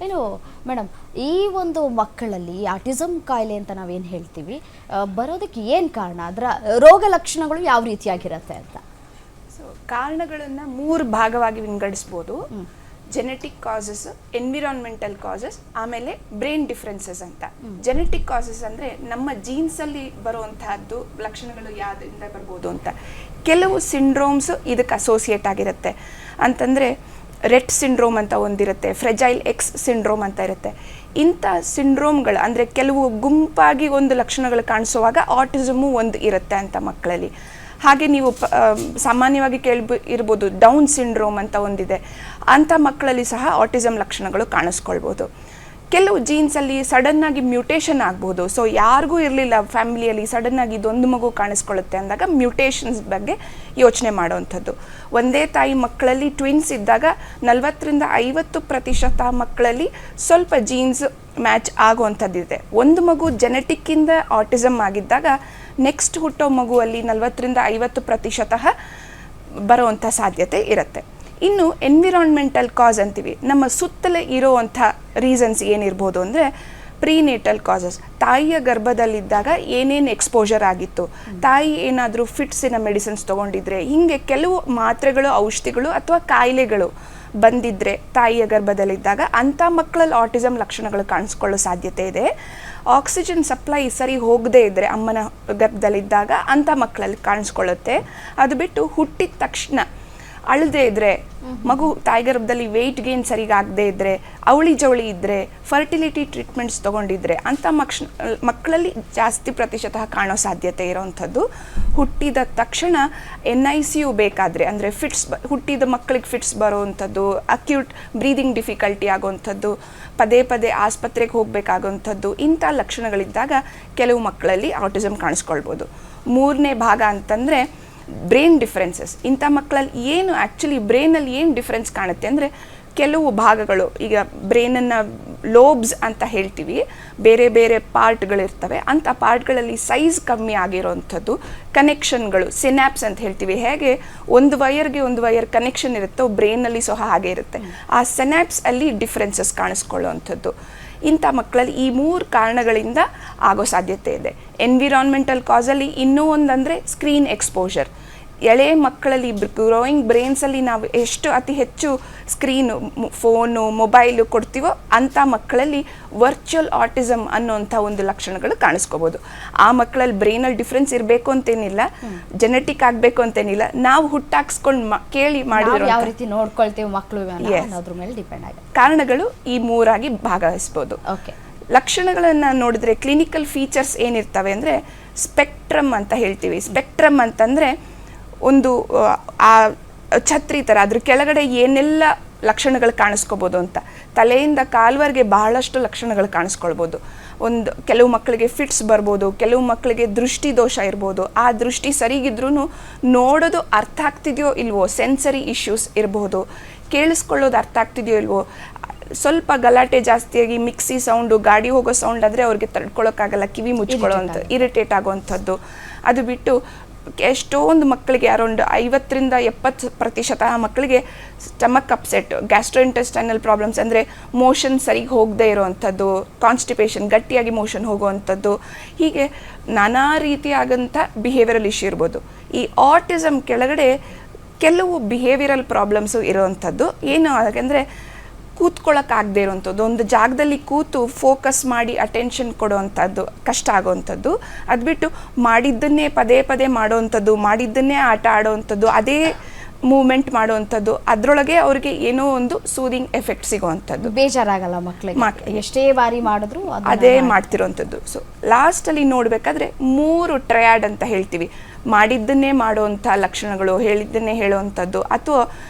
ಏನು ಮೇಡಮ್, ಈ ಒಂದು ಮಕ್ಕಳಲ್ಲಿ ಆಟಿಸಮ್ ಕಾಯಿಲೆ ಅಂತ ನಾವೇನು ಹೇಳ್ತೀವಿ, ಬರೋದಕ್ಕೆ ಏನು ಕಾರಣ, ಅದರ ರೋಗ ಲಕ್ಷಣಗಳು ಯಾವ ರೀತಿಯಾಗಿರುತ್ತೆ ಅಂತ? ಸೊ ಕಾರಣಗಳನ್ನು 3 ಭಾಗವಾಗಿ ವಿಂಗಡಿಸ್ಬೋದು. ಜೆನೆಟಿಕ್ ಕಾಸಸ್, ಎನ್ವಿರಾನ್ಮೆಂಟಲ್ ಕಾಸಸ್, ಆಮೇಲೆ ಬ್ರೈನ್ ಡಿಫ್ರೆನ್ಸಸ್ ಅಂತ. ಜೆನೆಟಿಕ್ ಕಾಸಸ್ ಅಂದರೆ ನಮ್ಮ ಜೀನ್ಸಲ್ಲಿ ಬರುವಂತಹದ್ದು ಲಕ್ಷಣಗಳು ಯಾವುದರಿಂದ ಬರ್ಬೋದು ಅಂತ. ಕೆಲವು ಸಿಂಡ್ರೋಮ್ಸ್ ಇದಕ್ಕೆ ಅಸೋಸಿಯೇಟ್ ಆಗಿರುತ್ತೆ. ಅಂತಂದರೆ ರೆಟ್ ಸಿಂಡ್ರೋಮ್ ಅಂತ ಒಂದಿರುತ್ತೆ, ಫ್ರೆಜೈಲ್ ಎಕ್ಸ್ ಸಿಂಡ್ರೋಮ್ ಅಂತ ಇರುತ್ತೆ. ಇಂಥ ಸಿಂಡ್ರೋಮ್ಗಳು ಅಂದರೆ ಕೆಲವು ಗುಂಪಾಗಿ ಒಂದು ಲಕ್ಷಣಗಳು ಕಾಣಿಸುವಾಗ ಆಟಿಸಮು ಒಂದು ಇರುತ್ತೆ ಅಂತ ಮಕ್ಕಳಲ್ಲಿ. ಹಾಗೆ ನೀವು ಸಾಮಾನ್ಯವಾಗಿ ಇರ್ಬೋದು ಡೌನ್ ಸಿಂಡ್ರೋಮ್ ಅಂತ ಒಂದಿದೆ, ಅಂಥ ಮಕ್ಕಳಲ್ಲಿ ಸಹ ಆಟಿಸಮ್ ಲಕ್ಷಣಗಳು ಕಾಣಿಸ್ಕೊಳ್ಬೋದು. ಕೆಲವು ಜೀನ್ಸಲ್ಲಿ ಸಡನ್ನಾಗಿ ಮ್ಯೂಟೇಷನ್ ಆಗ್ಬೋದು. ಸೊ ಯಾರಿಗೂ ಇರಲಿಲ್ಲ ಫ್ಯಾಮಿಲಿಯಲ್ಲಿ, ಸಡನ್ನಾಗಿ ಇದೊಂದು ಮಗು ಕಾಣಿಸ್ಕೊಳ್ಳುತ್ತೆ ಅಂದಾಗ ಮ್ಯೂಟೇಷನ್ಸ್ ಬಗ್ಗೆ ಯೋಚನೆ ಮಾಡೋವಂಥದ್ದು. ಒಂದೇ ತಾಯಿ ಮಕ್ಕಳಲ್ಲಿ ಟ್ವಿನ್ಸ್ ಇದ್ದಾಗ 40-50% ಮಕ್ಕಳಲ್ಲಿ ಸ್ವಲ್ಪ ಜೀನ್ಸ್ ಮ್ಯಾಚ್ ಆಗುವಂಥದ್ದಿದೆ. ಒಂದು ಮಗು ಜೆನೆಟಿಕ್ಕಿಂದ ಆಟಿಸಮ್ ಆಗಿದ್ದಾಗ ನೆಕ್ಸ್ಟ್ ಹುಟ್ಟೋ ಮಗುವಲ್ಲಿ 40-50% ಬರುವಂಥ ಸಾಧ್ಯತೆ ಇರುತ್ತೆ. ಇನ್ನು ಎನ್ವಿರಾನ್ಮೆಂಟಲ್ ಕಾಸ್ ಅಂತೀವಿ, ನಮ್ಮ ಸುತ್ತಲೇ ಇರೋವಂಥ ರೀಸನ್ಸ್ ಏನಿರ್ಬೋದು ಅಂದರೆ ಪ್ರೀನೇಟಲ್ ಕಾಸಸ್. ತಾಯಿಯ ಗರ್ಭದಲ್ಲಿದ್ದಾಗ ಏನೇನು ಎಕ್ಸ್ಪೋಜರ್ ಆಗಿತ್ತು, ತಾಯಿ ಏನಾದರೂ ಫಿಟ್ಸಿನ ಮೆಡಿಸಿನ್ಸ್ ತೊಗೊಂಡಿದ್ರೆ, ಹೀಗೆ ಕೆಲವು ಮಾತ್ರೆಗಳು, ಔಷಧಿಗಳು ಅಥವಾ ಕಾಯಿಲೆಗಳು ಬಂದಿದ್ದರೆ ತಾಯಿಯ ಗರ್ಭದಲ್ಲಿದ್ದಾಗ ಅಂಥ ಮಕ್ಕಳಲ್ಲಿ ಆಟಿಸಮ್ ಲಕ್ಷಣಗಳು ಕಾಣಿಸ್ಕೊಳ್ಳೋ ಸಾಧ್ಯತೆ ಇದೆ. ಆಕ್ಸಿಜನ್ ಸಪ್ಲೈ ಸರಿ ಹೋಗದೇ ಇದ್ದರೆ ಅಮ್ಮನ ಗರ್ಭದಲ್ಲಿದ್ದಾಗ ಅಂಥ ಮಕ್ಕಳಲ್ಲಿ ಕಾಣಿಸ್ಕೊಳ್ಳುತ್ತೆ. ಅದು ಬಿಟ್ಟು ಹುಟ್ಟಿದ ತಕ್ಷಣ ಅಳದೇ ಇದ್ದರೆ, ಮಗು ತಾಯಿ ಗರ್ಭದಲ್ಲಿ ವೆಯ್ಟ್ ಗೇನ್ ಸರಿಗಾಗದೇ ಇದ್ದರೆ, ಅವಳಿ ಜವಳಿ ಇದ್ದರೆ, ಫರ್ಟಿಲಿಟಿ ಟ್ರೀಟ್ಮೆಂಟ್ಸ್ ತೊಗೊಂಡಿದ್ರೆ ಅಂಥ ಮಕ್ಕಳಲ್ಲಿ ಜಾಸ್ತಿ ಪ್ರತಿಶತ ಕಾಣೋ ಸಾಧ್ಯತೆ ಇರೋವಂಥದ್ದು. ಹುಟ್ಟಿದ ತಕ್ಷಣ NICU ಬೇಕಾದರೆ ಅಂದರೆ ಹುಟ್ಟಿದ ಮಕ್ಕಳಿಗೆ ಫಿಟ್ಸ್ ಬರೋವಂಥದ್ದು, ಅಕ್ಯೂಟ್ ಬ್ರೀದಿಂಗ್ ಡಿಫಿಕಲ್ಟಿ ಆಗೋವಂಥದ್ದು, ಪದೇ ಪದೇ ಆಸ್ಪತ್ರೆಗೆ ಹೋಗಬೇಕಾಗೋವಂಥದ್ದು, ಇಂಥ ಲಕ್ಷಣಗಳಿದ್ದಾಗ ಕೆಲವು ಮಕ್ಕಳಲ್ಲಿ ಆಟಿಸಮ್ ಕಾಣಿಸ್ಕೊಳ್ಬೋದು. 3ನೇ ಭಾಗ ಅಂತಂದರೆ ಬ್ರೈನ್ ಡಿಫ್ರೆನ್ಸಸ್. ಇಂಥ ಮಕ್ಕಳಲ್ಲಿ ಏನು ಆ್ಯಕ್ಚುಲಿ ಬ್ರೈನಲ್ಲಿ ಏನು ಡಿಫ್ರೆನ್ಸ್ ಕಾಣುತ್ತೆ ಅಂದರೆ ಕೆಲವು ಭಾಗಗಳು, ಈಗ ಬ್ರೈನನ್ನು ಲೋಬ್ಸ್ ಅಂತ ಹೇಳ್ತೀವಿ, ಬೇರೆ ಬೇರೆ ಪಾರ್ಟ್ಗಳಿರ್ತವೆ. ಅಂಥ ಪಾರ್ಟ್ಗಳಲ್ಲಿ ಸೈಜ್ ಕಮ್ಮಿ ಆಗಿರೋವಂಥದ್ದು, ಕನೆಕ್ಷನ್ಗಳು ಸಿನ್ಯಾಪ್ಸ್ ಅಂತ ಹೇಳ್ತೀವಿ. ಹೇಗೆ ಒಂದು ವೈರ್ಗೆ ಒಂದು ವೈರ್ ಕನೆಕ್ಷನ್ ಇರುತ್ತೋ ಬ್ರೈನಲ್ಲಿ ಸಹ ಹಾಗೆ ಇರುತ್ತೆ. ಆ ಸಿನ್ಯಾಪ್ಸ್ ಅಲ್ಲಿ ಡಿಫ್ರೆನ್ಸಸ್ ಕಾಣಿಸ್ಕೊಳ್ಳುವಂಥದ್ದು. ಇಂಥ ಮಕ್ಕಳಲ್ಲಿ ಈ 3 ಕಾರಣಗಳಿಂದ ಆಗೋ ಸಾಧ್ಯತೆ ಇದೆ. ಎನ್ವಿರಾನ್ಮೆಂಟಲ್ ಕಾಸಲ್ಲಿ ಇನ್ನೂ ಒಂದಂದರೆ ಸ್ಕ್ರೀನ್ ಎಕ್ಸ್ಪೋಜರ್. ಎಳೆ ಮಕ್ಕಳಲ್ಲಿ ಗ್ರೋಯಿಂಗ್ ಬ್ರೈನ್ಸಲ್ಲಿ ನಾವು ಎಷ್ಟು ಅತಿ ಹೆಚ್ಚು ಸ್ಕ್ರೀನು, ಫೋನು, ಮೊಬೈಲು ಕೊಡ್ತೀವೋ ಅಂಥ ಮಕ್ಕಳಲ್ಲಿ ವರ್ಚುವಲ್ ಆಟಿಸಮ್ ಅನ್ನೋಂಥ ಒಂದು ಲಕ್ಷಣಗಳು ಕಾಣಿಸ್ಕೋಬೋದು. ಆ ಮಕ್ಕಳಲ್ಲಿ ಬ್ರೈನಲ್ಲಿ ಡಿಫ್ರೆನ್ಸ್ ಇರಬೇಕು ಅಂತೇನಿಲ್ಲ, ಜೆನೆಟಿಕ್ ಆಗಬೇಕು ಅಂತೇನಿಲ್ಲ, ನಾವು ಹುಟ್ಟಾಕ್ಸ್ಕೊಂಡು ಕೇಳಿ ಮಾಡಿರೋ ಯಾವ ರೀತಿ ನೋಡ್ಕೊಳ್ತೀವಿ ಮಕ್ಕಳು ಅನ್ನೋದ್ರ ಮೇಲೆ ಡಿಪೆಂಡ್ ಆಗುತ್ತೆ. ಕಾರಣಗಳು ಈ 3 ಭಾಗಿಸ್ಬೋದು. ಓಕೆ, ಲಕ್ಷಣಗಳನ್ನು ನೋಡಿದ್ರೆ ಕ್ಲಿನಿಕಲ್ ಫೀಚರ್ಸ್ ಏನಿರ್ತವೆ ಅಂದರೆ ಸ್ಪೆಕ್ಟ್ರಮ್ ಅಂತ ಹೇಳ್ತೀವಿ. ಸ್ಪೆಕ್ಟ್ರಮ್ ಅಂತಂದರೆ ಒಂದು ಆ ಛತ್ರಿ ಥರ, ಅದ್ರ ಕೆಳಗಡೆ ಏನೆಲ್ಲ ಲಕ್ಷಣಗಳು ಕಾಣಿಸ್ಕೋಬೋದು ಅಂತ. ತಲೆಯಿಂದ ಕಾಲ್ವರೆಗೆ ಬಹಳಷ್ಟು ಲಕ್ಷಣಗಳು ಕಾಣಿಸ್ಕೊಳ್ಬೋದು. ಕೆಲವು ಮಕ್ಕಳಿಗೆ ಫಿಟ್ಸ್ ಬರ್ಬೋದು, ಕೆಲವು ಮಕ್ಕಳಿಗೆ ದೃಷ್ಟಿ ದೋಷ ಇರ್ಬೋದು. ಆ ದೃಷ್ಟಿ ಸರಿಗಿದ್ರೂ ನೋಡೋದು ಅರ್ಥ ಆಗ್ತಿದೆಯೋ ಇಲ್ವೋ, ಸೆನ್ಸರಿ ಇಶ್ಯೂಸ್ ಇರ್ಬೋದು, ಕೇಳಿಸ್ಕೊಳ್ಳೋದು ಅರ್ಥ ಆಗ್ತಿದೆಯೋ ಇಲ್ವೋ, ಸ್ವಲ್ಪ ಗಲಾಟೆ ಜಾಸ್ತಿಯಾಗಿ ಮಿಕ್ಸಿ ಸೌಂಡು, ಗಾಡಿ ಹೋಗೋ ಸೌಂಡ್ ಆದರೆ ಅವ್ರಿಗೆ ತಡ್ಕೊಳಕ್ಕಾಗಲ್ಲ, ಕಿವಿ ಮುಚ್ಕೊಳ್ಳೋವಂಥ ಇರಿಟೇಟ್ ಆಗೋವಂಥದ್ದು. ಅದು ಬಿಟ್ಟು ಎಷ್ಟೊಂದು ಮಕ್ಕಳಿಗೆ ಅರೌಂಡ್ 50-70% ಮಕ್ಕಳಿಗೆ ಸ್ಟಮಕ್ ಅಪ್ಸೆಟ್, ಗ್ಯಾಸ್ಟ್ರೋಇಂಟೆಸ್ಟೈನಲ್ ಪ್ರಾಬ್ಲಮ್ಸ್ ಅಂದರೆ ಮೋಷನ್ ಸರಿಗೆ ಹೋಗದೇ ಇರೋವಂಥದ್ದು, ಕಾನ್ಸ್ಟಿಪೇಷನ್, ಗಟ್ಟಿಯಾಗಿ ಮೋಷನ್ ಹೋಗುವಂಥದ್ದು, ಹೀಗೆ ನಾನಾ ರೀತಿಯಾದಂಥ ಬಿಹೇವಿಯರಲ್ ಇಶ್ಯೂ ಇರ್ಬೋದು. ಈ ಆಟಿಸಮ್ ಕೆಳಗಡೆ ಕೆಲವು ಬಿಹೇವಿಯರಲ್ ಪ್ರಾಬ್ಲಮ್ಸು ಇರೋವಂಥದ್ದು. ಏನು ಹಾಗೆಂದರೆ ಕೂತ್ಕೊಳ್ಳೋಕ್ಕಾಗದೇ ಇರೋವಂಥದ್ದು, ಒಂದು ಜಾಗದಲ್ಲಿ ಕೂತು ಫೋಕಸ್ ಮಾಡಿ ಅಟೆನ್ಷನ್ ಕೊಡೋವಂಥದ್ದು ಕಷ್ಟ ಆಗೋವಂಥದ್ದು. ಅದು ಬಿಟ್ಟು ಮಾಡಿದ್ದನ್ನೇ ಪದೇ ಪದೇ ಮಾಡೋವಂಥದ್ದು, ಮಾಡಿದ್ದನ್ನೇ ಆಟ ಆಡೋವಂಥದ್ದು, ಅದೇ ಮೂವ್ಮೆಂಟ್ ಮಾಡೋವಂಥದ್ದು, ಅದರೊಳಗೆ ಅವ್ರಿಗೆ ಏನೋ ಒಂದು ಸೂದಿಂಗ್ ಎಫೆಕ್ಟ್ ಸಿಗೋವಂಥದ್ದು. ಬೇಜಾರಾಗಲ್ಲ ಮಕ್ಕಳಿಗೆ, ಎಷ್ಟೇ ಬಾರಿ ಮಾಡಿದ್ರು ಅದೇ ಮಾಡ್ತಿರೋವಂಥದ್ದು. ಸೊ ಲಾಸ್ಟಲ್ಲಿ ನೋಡಬೇಕಾದ್ರೆ 3 ಟ್ರಯಾಡ್ ಅಂತ ಹೇಳ್ತೀವಿ. ಮಾಡಿದ್ದನ್ನೇ ಮಾಡೋವಂಥ ಲಕ್ಷಣಗಳು, ಹೇಳಿದ್ದನ್ನೇ ಹೇಳೋವಂಥದ್ದು, ಅಥವಾ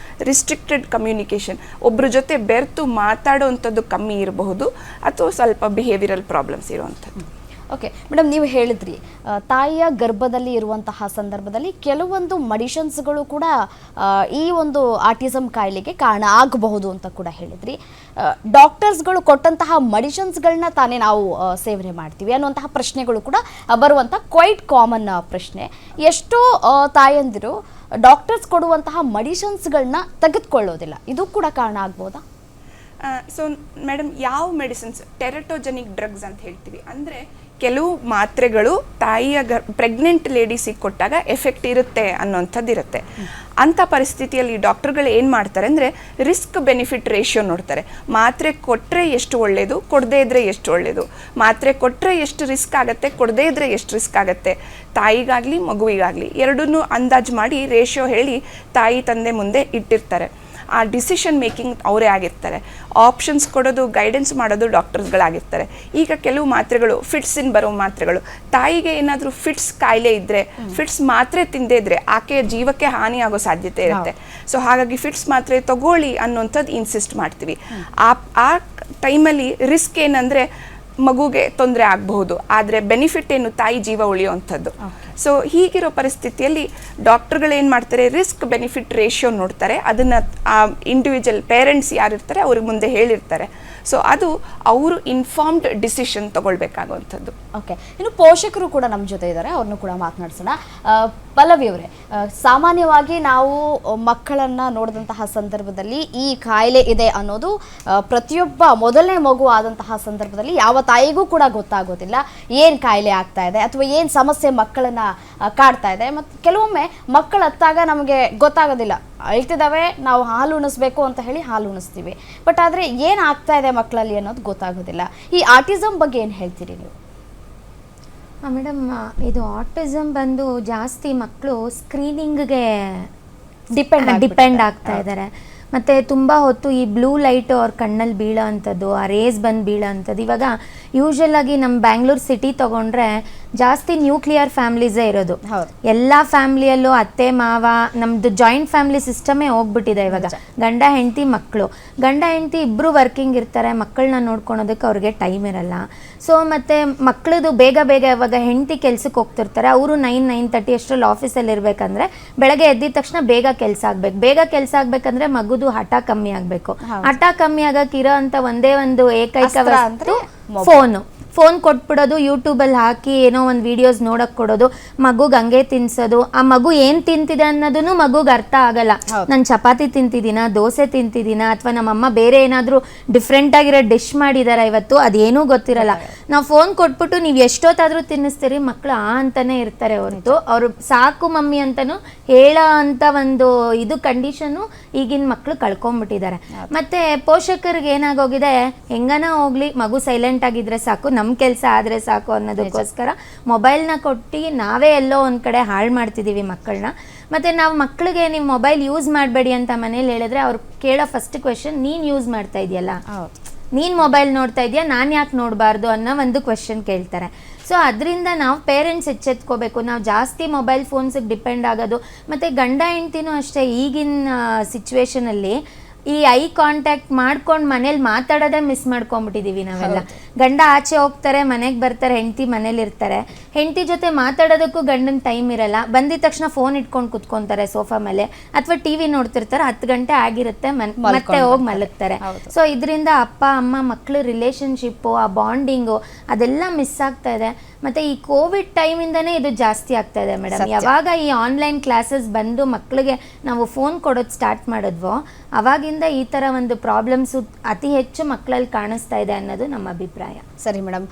ರಿಸ್ಟ್ರಿಕ್ಟೆಡ್ ಕಮ್ಯುನಿಕೇಷನ್, ಒಬ್ಬರ ಜೊತೆ ಬೆರೆತು ಮಾತಾಡೋವಂಥದ್ದು ಕಮ್ಮಿ ಇರಬಹುದು, ಅಥವಾ ಸ್ವಲ್ಪ ಬಿಹೇವಿಯರಲ್ ಪ್ರಾಬ್ಲಮ್ಸ್ ಇರುವಂಥದ್ದು. ಓಕೆ ಮೇಡಮ್, ನೀವು ಹೇಳಿದ್ರಿ ತಾಯಿಯ ಗರ್ಭದಲ್ಲಿ ಇರುವಂತಹ ಸಂದರ್ಭದಲ್ಲಿ ಕೆಲವೊಂದು ಮೆಡಿಸಿನ್ಸ್ಗಳು ಕೂಡ ಈ ಒಂದು ಆಟಿಸಮ್ ಕಾಯಿಲೆಗೆ ಕಾರಣ ಆಗಬಹುದು ಅಂತ ಕೂಡ ಹೇಳಿದ್ರಿ. ಡಾಕ್ಟರ್ಸ್ಗಳು ಕೊಟ್ಟಂತಹ ಮೆಡಿಸಿನ್ಸ್ಗಳನ್ನ ತಾನೇ ನಾವು ಸೇವನೆ ಮಾಡ್ತೀವಿ ಅನ್ನುವಂತಹ ಪ್ರಶ್ನೆಗಳು ಕೂಡ ಬರುವಂಥ ಕ್ವೈಟ್ ಕಾಮನ್ ಪ್ರಶ್ನೆ. ಎಷ್ಟೋ ತಾಯಂದಿರು ಡಾಕ್ಟರ್ಸ್ ಕೊಡುವಂತಹ ಮೆಡಿಸಿನ್ಸ್ಗಳನ್ನ ತೆಗೆದುಕೊಳ್ಳೋದಿಲ್ಲ, ಇದು ಕೂಡ ಕಾರಣ ಆಗ್ಬೋದಾ? ಸೊ ಮೇಡಮ್, ಯಾವ ಮೆಡಿಸಿನ್ಸ್ ಟೆರಟೋಜೆನಿಕ್ ಡ್ರಗ್ಸ್ ಅಂತ ಹೇಳ್ತೀವಿ, ಅಂದರೆ ಕೆಲವು ಮಾತ್ರೆಗಳು ತಾಯಿಯ ಪ್ರೆಗ್ನೆಂಟ್ ಲೇಡೀಸಿಗೆ ಕೊಟ್ಟಾಗ ಎಫೆಕ್ಟ್ ಇರುತ್ತೆ ಅನ್ನೋಂಥದ್ದು ಇರುತ್ತೆ. ಅಂಥ ಪರಿಸ್ಥಿತಿಯಲ್ಲಿ ಡಾಕ್ಟರ್ಗಳು ಏನು ಮಾಡ್ತಾರೆ ಅಂದರೆ ರಿಸ್ಕ್ ಬೆನಿಫಿಟ್ ರೇಷಿಯೋ ನೋಡ್ತಾರೆ. ಮಾತ್ರೆ ಕೊಟ್ಟರೆ ಎಷ್ಟು ಒಳ್ಳೆಯದು, ಕೊಡದೇ ಇದ್ದರೆ ಎಷ್ಟು ಒಳ್ಳೆಯದು, ಮಾತ್ರೆ ಕೊಟ್ಟರೆ ಎಷ್ಟು ರಿಸ್ಕ್ ಆಗುತ್ತೆ, ಕೊಡದೇ ಇದ್ದರೆ ಎಷ್ಟು ರಿಸ್ಕ್ ಆಗುತ್ತೆ, ತಾಯಿಗಾಗಲಿ ಮಗುವಿಗಾಗಲಿ ಎರಡನ್ನೂ ಅಂದಾಜು ಮಾಡಿ ರೇಷಿಯೋ ಹೇಳಿ ತಾಯಿ ತಂದೆ ಮುಂದೆ ಇಟ್ಟಿರ್ತಾರೆ. ಆ ಡಿಸಿಷನ್ ಮೇಕಿಂಗ್ ಅವರೇ ಆಗಿರ್ತಾರೆ. ಆಪ್ಷನ್ಸ್ ಕೊಡೋದು, ಗೈಡೆನ್ಸ್ ಮಾಡೋದು ಡಾಕ್ಟರ್ಸ್ಗಳಾಗಿರ್ತಾರೆ. ಈಗ ಕೆಲವು ಮಾತ್ರೆಗಳು ಫಿಟ್ಸಿನ ಬರೋ ಮಾತ್ರೆಗಳು, ತಾಯಿಗೆ ಏನಾದರೂ ಫಿಟ್ಸ್ ಕಾಯಿಲೆ ಇದ್ದರೆ, ಫಿಟ್ಸ್ ಮಾತ್ರೆ ತಿಂದೇ ಇದ್ದರೆ ಆಕೆಯ ಜೀವಕ್ಕೆ ಹಾನಿ ಆಗೋ ಸಾಧ್ಯತೆ ಇರುತ್ತೆ. ಸೊ ಹಾಗಾಗಿ ಫಿಟ್ಸ್ ಮಾತ್ರೆ ತಗೊಳ್ಳಿ ಅನ್ನೋಂಥದ್ದು ಇನ್ಸಿಸ್ಟ್ ಮಾಡ್ತೀವಿ. ಆ ಟೈಮಲ್ಲಿ ರಿಸ್ಕ್ ಏನಂದರೆ ಮಗುಗೆ ತೊಂದರೆ ಆಗಬಹುದು, ಆದರೆ ಬೆನಿಫಿಟ್ ಏನು, ತಾಯಿ ಜೀವ ಉಳಿಯುವಂಥದ್ದು. ಸೊ ಹೀಗಿರೋ ಪರಿಸ್ಥಿತಿಯಲ್ಲಿ ಡಾಕ್ಟರ್ಗಳು ಏನು ಮಾಡ್ತಾರೆ, ರಿಸ್ಕ್ ಬೆನಿಫಿಟ್ ರೇಷಿಯೋ ನೋಡ್ತಾರೆ. ಅದನ್ನು ಆ ಇಂಡಿವಿಜುವಲ್ ಪೇರೆಂಟ್ಸ್ ಯಾರಿರ್ತಾರೆ ಅವ್ರಿಗೆ ಮುಂದೆ ಹೇಳಿರ್ತಾರೆ. ಸೊ ಅದು ಅವರು ಇನ್ಫಾರ್ಮ್ಡ್ ಡಿಸಿಷನ್ ತಗೊಳ್ಬೇಕಾಗುವಂಥದ್ದು. ಓಕೆ, ಇನ್ನು ಪೋಷಕರು ಕೂಡ ನಮ್ಮ ಜೊತೆ ಇದ್ದಾರೆ, ಅವ್ರನ್ನೂ ಕೂಡ ಮಾತನಾಡ್ಸೋಣ. ಪಲ್ಲವಿ ಅವರೇ, ಸಾಮಾನ್ಯವಾಗಿ ನಾವು ಮಕ್ಕಳನ್ನು ನೋಡಿದಂತಹ ಸಂದರ್ಭದಲ್ಲಿ ಈ ಕಾಯಿಲೆ ಇದೆ ಅನ್ನೋದು ಪ್ರತಿಯೊಬ್ಬ ಮೊದಲನೇ ಮಗು ಆದಂತಹ ಸಂದರ್ಭದಲ್ಲಿ ಯಾವ ತಾಯಿಗೂ ಕೂಡ ಗೊತ್ತಾಗೋದಿಲ್ಲ ಏನು ಕಾಯಿಲೆ ಆಗ್ತಾ ಇದೆ ಅಥವಾ ಏನು ಸಮಸ್ಯೆ ಮಕ್ಕಳನ್ನು ಕಾಡ್ತಾ ಇದೆ. ಮತ್ತು ಕೆಲವೊಮ್ಮೆ ಮಕ್ಕಳು ಹತ್ತಾಗ ನಮಗೆ ಗೊತ್ತಾಗೋದಿಲ್ಲ, ಅಳ್ತಿದ್ದಾವೆ ನಾವು ಹಾಲು ಉಣಿಸ್ಬೇಕು ಅಂತ ಹೇಳಿ ಹಾಲು ಉಣಿಸ್ತೀವಿ, ಬಟ್ ಆದರೆ ಏನು ಆಗ್ತಾ ಇದೆ ಮಕ್ಕಳಲ್ಲಿ ಅನ್ನೋದು ಗೊತ್ತಾಗೋದಿಲ್ಲ. ಈ ಆಟಿಸಮ್ ಬಗ್ಗೆ ಏನು ಹೇಳ್ತೀರಿ ನೀವು? ಮೇಡಮ್, ಇದು ಆಟಿಸಮ್ ಬಂದು ಜಾಸ್ತಿ ಮಕ್ಕಳು ಸ್ಕ್ರೀನಿಂಗ್ಗೆ ಡಿಪೆಂಡ್ ಆಗ್ತಾ ಇದ್ದಾರೆ. ಮತ್ತು ತುಂಬ ಹೊತ್ತು ಈ ಬ್ಲೂ ಲೈಟ್ ಅವ್ರ ಕಣ್ಣಲ್ಲಿ ಬೀಳೋ ಅಂಥದ್ದು, ಆ ರೇಸ್ ಬಂದು ಬೀಳೋ ಅಂಥದ್ದು. ಇವಾಗ ಯೂಶಲ್ ಆಗಿ ನಮ್ಮ ಬ್ಯಾಂಗ್ಳೂರು ಸಿಟಿ ತೊಗೊಂಡ್ರೆ ಜಾಸ್ತಿ ನ್ಯೂಕ್ಲಿಯರ್ ಫ್ಯಾಮ್ಲೀಸೇ ಇರೋದು. ಎಲ್ಲ ಫ್ಯಾಮ್ಲಿಯಲ್ಲೂ ಅತ್ತೆ ಮಾವ, ನಮ್ಮದು ಜಾಯಿಂಟ್ ಫ್ಯಾಮಿಲಿ ಸಿಸ್ಟಮೇ ಹೋಗ್ಬಿಟ್ಟಿದೆ ಇವಾಗ. ಗಂಡ ಹೆಂಡತಿ ಮಕ್ಕಳು, ಗಂಡ ಹೆಂಡತಿ ಇಬ್ಬರು ವರ್ಕಿಂಗ್ ಇರ್ತಾರೆ, ಮಕ್ಕಳನ್ನ ನೋಡ್ಕೊಳೋದಕ್ಕೆ ಅವ್ರಿಗೆ ಟೈಮ್ ಇರಲ್ಲ. ಸೊ ಮತ್ತು ಮಕ್ಕಳದು ಬೇಗ ಇವಾಗ ಹೆಂಡತಿ ಕೆಲ್ಸಕ್ಕೆ ಹೋಗ್ತಿರ್ತಾರೆ, ಅವರು 9-9:30 ಅಷ್ಟರಲ್ಲಿ ಆಫೀಸಲ್ಲಿ ಇರಬೇಕಂದ್ರೆ ಬೆಳಗ್ಗೆ ಎದ್ದಿದ ತಕ್ಷಣ ಬೇಗ ಕೆಲಸ ಆಗಬೇಕು. ಬೇಗ ಕೆಲಸ ಆಗಬೇಕಂದ್ರೆ ಮಗುದು ಹಠ ಕಮ್ಮಿ ಆಗಬೇಕು. ಹಠ ಕಮ್ಮಿ ಆಗಕ್ಕೆ ಇರೋ ಅಂಥ ಒಂದೇ ಒಂದು ಏಕೈಕ ವಸ್ತು ಫೋನ್ ಕೊಟ್ಬಿಡೋದು, ಯೂಟ್ಯೂಬಲ್ಲಿ ಹಾಕಿ ಏನೋ ಒಂದು ವಿಡಿಯೋಸ್ ನೋಡಕ್ ಕೊಡೋದು, ಮಗುಗೆ ಹಂಗೆ ತಿನ್ಸೋದು. ಆ ಮಗು ಏನು ತಿಂತಿದೆ ಅನ್ನೋದನ್ನು ಮಗುಗೆ ಅರ್ಥ ಆಗಲ್ಲ. ನಾನು ಚಪಾತಿ ತಿಂತಿದ್ದೀನಾ, ದೋಸೆ ತಿಂತಿದ್ದೀನಾ, ಅಥವಾ ನಮ್ಮಮ್ಮ ಬೇರೆ ಏನಾದರೂ ಡಿಫ್ರೆಂಟ್ ಆಗಿರೋ ಡಿಶ್ ಮಾಡಿದಾರ ಇವತ್ತು, ಅದೇನೂ ಗೊತ್ತಿರಲ್ಲ. ನಾವು ಫೋನ್ ಕೊಟ್ಬಿಟ್ಟು ನೀವು ಎಷ್ಟೊತ್ತಾದರೂ ತಿನ್ನಿಸ್ತೀರಿ, ಮಕ್ಕಳು ಅಂತಾನೆ ಇರ್ತಾರೆ ಹೊರತು ಅವರು ಸಾಕು ಮಮ್ಮಿ ಅಂತಲೂ ಹೇಳೋ ಅಂಥ ಒಂದು ಇದು ಕಂಡೀಷನ್ನು ಈಗಿನ ಮಕ್ಕಳು ಕಳ್ಕೊಂಡ್ಬಿಟ್ಟಿದ್ದಾರೆ. ಮತ್ತು ಪೋಷಕರಿಗೆ ಏನಾಗೋಗಿದೆ, ಹೆಂಗನ ಹೋಗ್ಲಿ ಮಗು ಸೈಲೆಂಟ್ ಆಗಿದ್ರೆ ಸಾಕು, ನಮ್ಮ ಕೆಲಸ ಆದರೆ ಸಾಕು ಅನ್ನೋದಕ್ಕೋಸ್ಕರ ಮೊಬೈಲ್ನ ಕೊಟ್ಟು ನಾವೇ ಎಲ್ಲೋ ಒಂದು ಕಡೆ ಹಾಳು ಮಾಡ್ತಿದ್ದೀವಿ ಮಕ್ಕಳನ್ನ. ಮತ್ತು ನಾವು ಮಕ್ಕಳಿಗೆ ನೀವು ಮೊಬೈಲ್ ಯೂಸ್ ಮಾಡಬೇಡಿ ಅಂತ ಮನೇಲಿ ಹೇಳಿದ್ರೆ ಅವ್ರು ಕೇಳೋ ಫಸ್ಟ್ ಕ್ವೆಶನ್, ನೀನು ಯೂಸ್ ಮಾಡ್ತಾ ಇದೆಯಲ್ಲ, ನೀನು ಮೊಬೈಲ್ ನೋಡ್ತಾ ಇದೆಯಾ, ನಾನು ಯಾಕೆ ನೋಡಬಾರ್ದು ಅನ್ನೋ ಒಂದು ಕ್ವೆಶನ್ ಕೇಳ್ತಾರೆ. ಸೊ ಅದರಿಂದ ನಾವು ಪೇರೆಂಟ್ಸ್ ಎಚ್ಚೆತ್ಕೋಬೇಕು. ನಾವು ಜಾಸ್ತಿ ಮೊಬೈಲ್ ಫೋನ್ಸಿಗೆ ಡಿಪೆಂಡ್ ಆಗೋದು. ಮತ್ತು ಗಂಡ ಹೆಂಡ್ತಿನೂ ಅಷ್ಟೇ, ಈಗಿನ ಸಿಚುವೇಶನಲ್ಲಿ ಈ ಐ ಕಾಂಟ್ಯಾಕ್ಟ್ ಮಾಡ್ಕೊಂಡು ಮನೇಲಿ ಮಾತಾಡೋದೇ ಮಿಸ್ ಮಾಡ್ಕೊಂಡ್ಬಿಟ್ಟಿದ್ದೀವಿ ನಾವೆಲ್ಲ. ಗಂಡ ಆಚೆ ಹೋಗ್ತಾರೆ, ಮನೆಗೆ ಬರ್ತಾರೆ, ಹೆಂಡತಿ ಮನೇಲಿ ಇರ್ತಾರೆ. ಹೆಂಡತಿ ಜೊತೆ ಮಾತಾಡೋದಕ್ಕೂ ಗಂಡನ ಟೈಮ್ ಇರಲ್ಲ. ಬಂದಿದ ತಕ್ಷಣ ಫೋನ್ ಇಟ್ಕೊಂಡು ಕುತ್ಕೊಂತಾರೆ ಸೋಫಾ ಮೇಲೆ, ಅಥವಾ ಟಿವಿ ನೋಡ್ತಿರ್ತಾರೆ. 10 ಗಂಟೆ ಆಗಿರುತ್ತೆ, ಮತ್ತೆ ಹೋಗಿ ಮಲಗ್ತಾರೆ. ಸೊ ಇದರಿಂದ ಅಪ್ಪ ಅಮ್ಮ ಮಕ್ಕಳು ರಿಲೇಶನ್ಶಿಪ್ಪು, ಆ ಬಾಂಡಿಂಗು ಅದೆಲ್ಲ ಮಿಸ್ ಆಗ್ತಾ ಇದೆ. ಮತ್ತು ಈ ಕೋವಿಡ್ ಟೈಮಿಂದನೇ ಇದು ಜಾಸ್ತಿ ಆಗ್ತಾ ಇದೆ ಮೇಡಮ್. ಯಾವಾಗ ಈ ಆನ್ಲೈನ್ ಕ್ಲಾಸಸ್ ಬಂದು ಮಕ್ಕಳಿಗೆ ನಾವು ಫೋನ್ ಕೊಡೋದು ಸ್ಟಾರ್ಟ್ ಮಾಡಿದ್ವೋ ಅವಾಗಿಂದ ಈ ಥರ ಒಂದು ಪ್ರಾಬ್ಲಮ್ಸು ಅತಿ ಹೆಚ್ಚು ಮಕ್ಕಳಲ್ಲಿ ಕಾಣಿಸ್ತಾ ಇದೆ ಅನ್ನೋದು ನಮ್ಮ ಅಭಿಪ್ರಾಯ. ಸರಿ ಮೇಡಮ್.